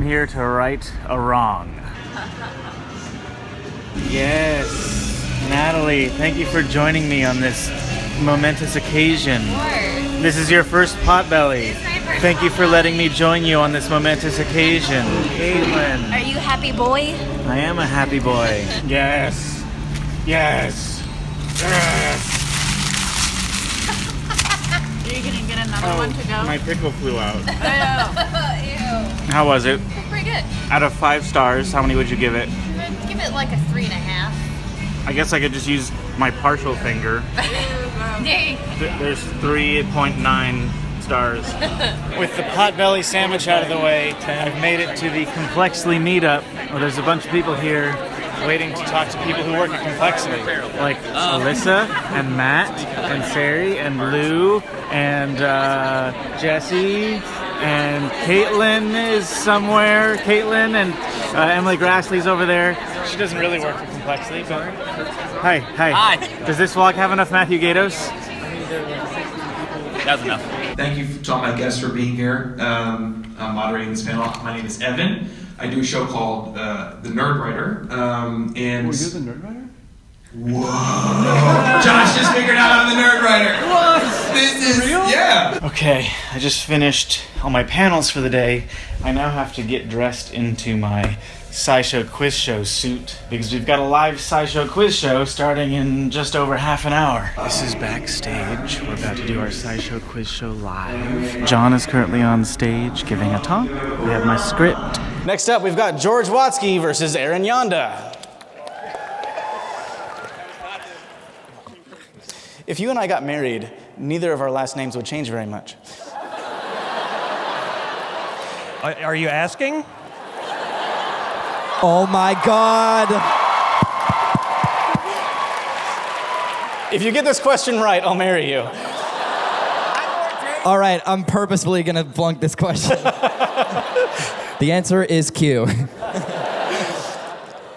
here to right a wrong. Yes. Natalie, thank you for joining me on this momentous occasion. This is your first Potbelly. Thank you for letting me join you on this momentous occasion. Katelyn. Are you happy boy? I am a happy boy. Yes. Yes. Yes. Are you gonna get another one to go? My pickle flew out. Ew. How was it? Pretty good. Out of 5 stars, how many would you give it? I'd give it like a 3.5. I guess I could just use my partial finger. There's 3.9 stars. With the Potbelly sandwich out of the way, I've made it to the Complexly meetup, where there's a bunch of people here waiting to talk to people who work at Complexly, like Alyssa and Matt and Sari and Lou and Jessi and Katelyn is somewhere. Katelyn and Emily Grassley's over there. She doesn't really work for Complexly, but hi. Hi. Does this vlog have enough Matthew Gaydos? That's enough. Thank you to all my guests for being here. I'm moderating this panel. My name is Evan. I do a show called The Nerd Writer. And you're the Nerd Writer? Whoa! Josh just figured out I'm the Nerd Writer. What? This is real? Yeah. Okay, I just finished all my panels for the day. I now have to get dressed into my SciShow quiz show suit because we've got a live SciShow quiz show starting in just over half an hour. This is backstage. We're about to do our SciShow quiz show live. John is currently on stage giving a talk. We have my script. Next up, we've got George Watsky versus Arandanauts. If you and I got married, neither of our last names would change very much. Are you asking? Oh my God. If you get this question right, I'll marry you. All right, I'm purposefully gonna flunk this question. The answer is Q.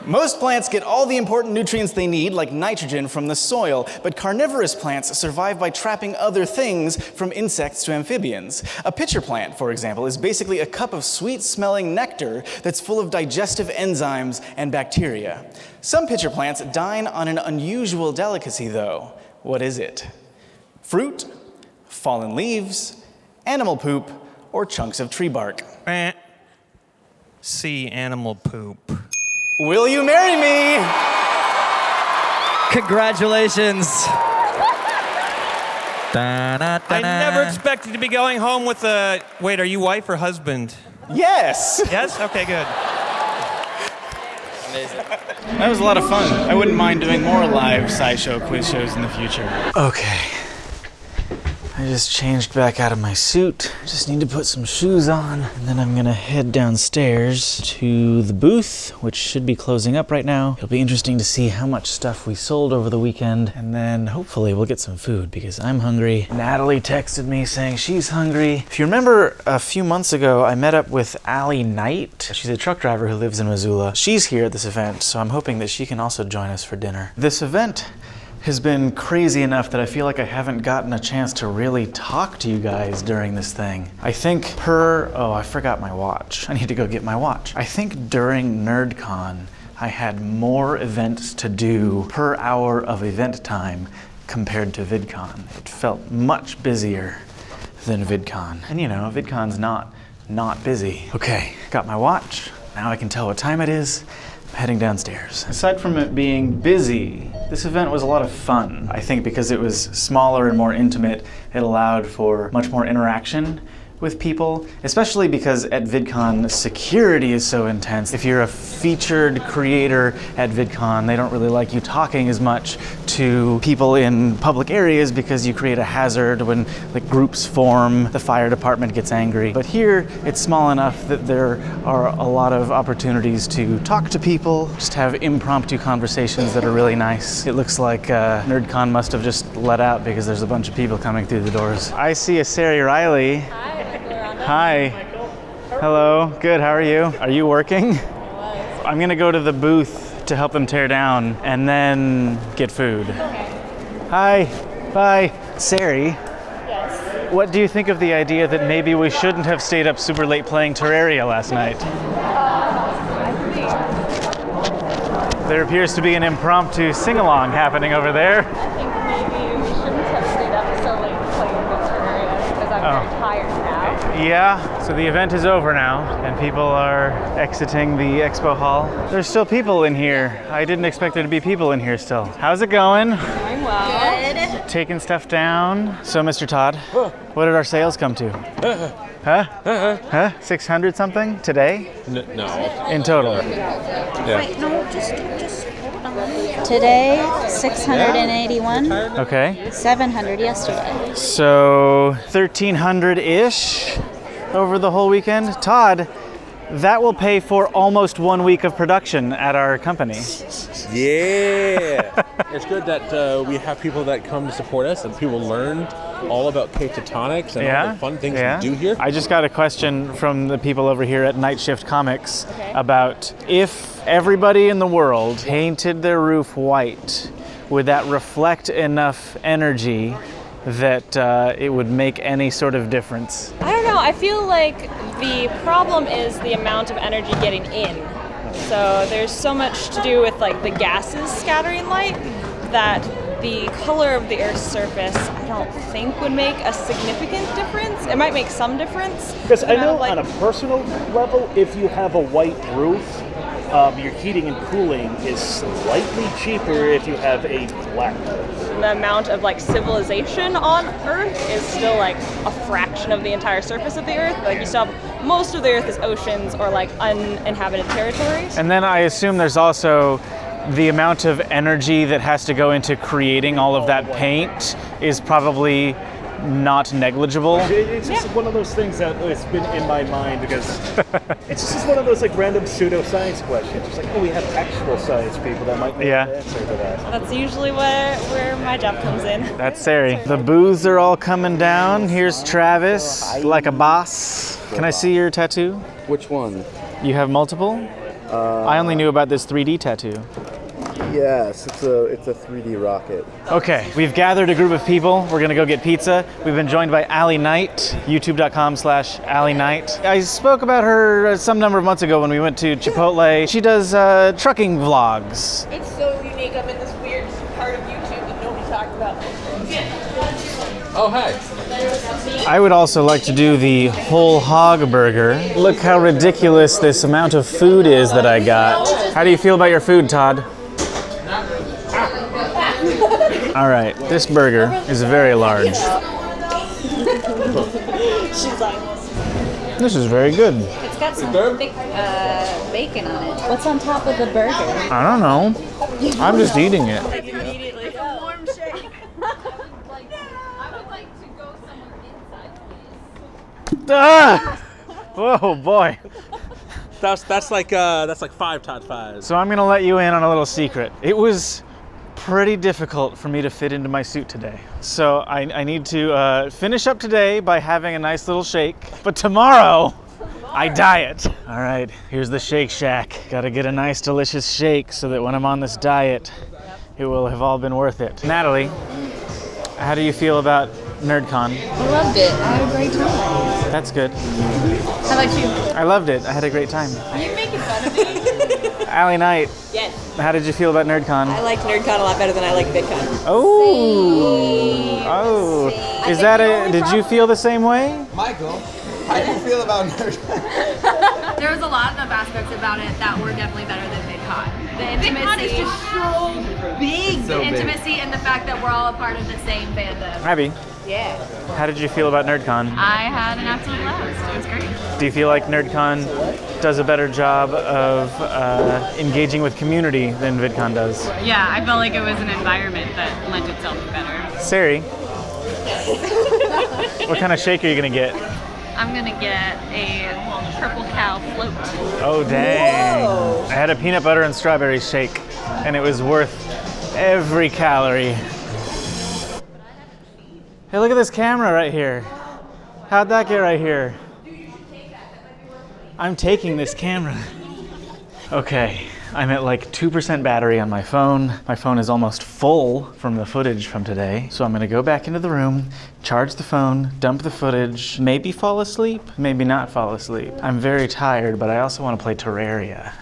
Most plants get all the important nutrients they need, like nitrogen, from the soil, but carnivorous plants survive by trapping other things, from insects to amphibians. A pitcher plant, for example, is basically a cup of sweet-smelling nectar that's full of digestive enzymes and bacteria. Some pitcher plants dine on an unusual delicacy, though. What is it? Fruit, fallen leaves, animal poop, or chunks of tree bark? C, animal poop. Will you marry me? Congratulations. I never expected to be going home with a... Wait, are you wife or husband? Yes. Yes? Okay, good. Amazing. That was a lot of fun. I wouldn't mind doing more live SciShow quiz shows in the future. Okay. I just changed back out of my suit. Just need to put some shoes on, and then I'm gonna head downstairs to the booth, which should be closing up right now. It'll be interesting to see how much stuff we sold over the weekend, and then hopefully we'll get some food because I'm hungry. Natalie texted me saying she's hungry. If you remember a few months ago, I met up with Allie Knight. She's a truck driver who lives in Missoula. She's here at this event, so I'm hoping that she can also join us for dinner. This event has been crazy enough that I feel like I haven't gotten a chance to really talk to you guys during this thing. I think oh, I forgot my watch. I need to go get my watch. I think during NerdCon, I had more events to do per hour of event time compared to VidCon. It felt much busier than VidCon. And you know, VidCon's not busy. Okay, got my watch. Now I can tell what time it is. I'm heading downstairs. Aside from it being busy, this event was a lot of fun. I think because it was smaller and more intimate, it allowed for much more interaction with people, especially because at VidCon, security is so intense. If you're a featured creator at VidCon, they don't really like you talking as much to people in public areas because you create a hazard when like groups form, the fire department gets angry. But here, it's small enough that there are a lot of opportunities to talk to people, just have impromptu conversations that are really nice. It looks like NerdCon must have just let out because there's a bunch of people coming through the doors. I see a Sari Riley. Hi. Hello. Good. How are you? Are you working? I'm gonna go to the booth to help them tear down and then get food. Okay. Hi. Bye. Sari. Yes. What do you think of the idea that maybe we shouldn't have stayed up super late playing Terraria last night? There appears to be an impromptu sing-along happening over there. I think maybe we shouldn't have stayed up so late playing this area because I'm very tired now. Yeah, so the event is over now and people are exiting the expo hall. There's still people in here. I didn't expect there to be people in here still. How's it going? Doing well. Good. Taking stuff down. So, Mr. Todd, what did our sales come to? Huh? 600 something today? No. In total? Wait, no, just hold on. Today, 681. Okay. 700 yesterday. So 1,300-ish over the whole weekend. Todd, that will pay for almost 1 week of production at our company. Yeah. It's good that we have people that come to support us and people learn all about catatonics and all the fun things we do here. I just got a question from the people over here at Night Shift Comics about if everybody in the world painted their roof white, would that reflect enough energy that it would make any sort of difference? I don't know. I feel like the problem is the amount of energy getting in. So there's so much to do with like the gases scattering light that the color of the Earth's surface I don't think would make a significant difference. It might make some difference. Because I know on a personal level, if you have a white roof, your heating and cooling is slightly cheaper if you have a black roof. The amount of like civilization on Earth is still like a fraction of the entire surface of the Earth. Like you still have most of the Earth is oceans or like uninhabited territories. And then I assume there's also the amount of energy that has to go into creating all of that paint is probably not negligible. It's just one of those things that has been in my mind because it's just one of those like random pseudoscience questions. It's like, oh, we have actual science people that might know the answer to that. That's usually where my job comes in. That's Sari. The booths are all coming down. Here's Travis, like a boss. Can I see your tattoo? Which one? You have multiple? I only knew about this 3D tattoo. Yes, it's a 3D rocket. Okay, we've gathered a group of people. We're gonna go get pizza. We've been joined by Allie Knight, youtube.com/Allie Knight. I spoke about her some number of months ago when we went to Chipotle. She does trucking vlogs. It's so unique. I'm in this weird part of YouTube that nobody talked about. Oh, hi. I would also like to do the whole hog burger. Look how ridiculous this amount of food is that I got. How do you feel about your food, Todd? All right, this burger is very large. She's like, This is very good. It's got some thick bacon on it. What's on top of the burger? I don't know. I'm just eating it. immediately. Warm shake. I would like to go somewhere inside, please. Ah! Whoa, boy. That's like 5 Todd 5s. So I'm gonna let you in on a little secret. It was pretty difficult for me to fit into my suit today. So I need to finish up today by having a nice little shake. But tomorrow, I diet. All right, here's the Shake Shack. Gotta get a nice, delicious shake so that when I'm on this diet, it will have all been worth it. Natalie, how do you feel about NerdCon? I loved it. I had a great time. That's good. How about you? I loved it. I had a great time. Are you making fun of me? Allie Knight, Yes. how did you feel about NerdCon? I like NerdCon a lot better than I like VidCon. Oh, is that did you feel the same way? Michael, how do you feel about nerd? There was a lot of aspects about it that were definitely better than VidCon. The intimacy. VidCon is just so big. The intimacy and the fact that we're all a part of the same fandom. Abby, Yeah. how did you feel about NerdCon? I had an absolute blast. It was great. Do you feel like NerdCon does a better job of engaging with community than VidCon does? Yeah, I felt like it was an environment that lent itself better. Sari, what kind of shake are you gonna get? I'm gonna get a purple cow float. Oh dang! Whoa. I had a peanut butter and strawberry shake, and it was worth every calorie. Hey, look at this camera right here. How'd that get right here? I'm taking this camera. Okay, I'm at like 2% battery on my phone. My phone is almost full from the footage from today. So I'm gonna go back into the room, charge the phone, dump the footage, maybe fall asleep, maybe not fall asleep. I'm very tired, but I also wanna play Terraria.